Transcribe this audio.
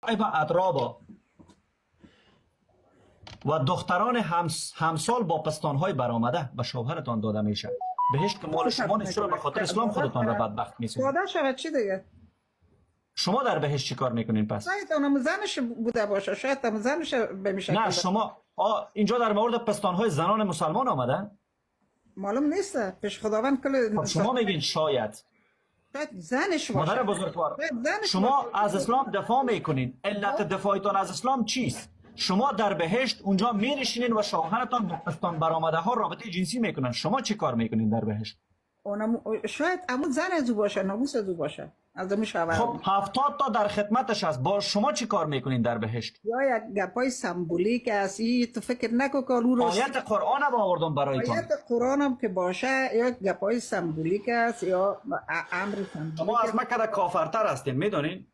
و ادرابا و دختران همسال با پستانهای برآمده به شوهرتان داده میشه. بهشت که مال شما نیست، چرا به خاطر اسلام خودتان را بدبخت میسازید؟ داده شود چی دیگه؟ شما در بهشت چی کار میکنین پس؟ شاید اونم زنش بوده باشه، شاید هم زنش بمیشه. نه شما اینجا در مورد پستانهای زنان مسلمان آمده؟ معلوم نیست، پیش خداوند کل خب شما میگین شاید. شاید زنش باشه. مادر بزرگوار، شاید زنش شما باشه. از اسلام دفاع میکنین، علت دفاعتان از اسلام چیست؟ شما در بهشت اونجا می نشینین و شوهرتان با پستان برآمده ها رابطه جنسی میکنن، شما چی کار میکنین در بهشت؟ اونم شاید عمود زن از او باشه، ناموس از او باشه، از اون شوهر. خب 70 تا در خدمتش است، با شما چی کار میکنین در بهشت؟ یا یک گپای سمبولیک است، تو فکر نکن که او رو آیت قرآن هم آوردم برایتان. آیت قرآن هم که باشه یا گپای سمبولیک است یا امر سمبولیک. شما از مکه کافرتر هستین، میدونین؟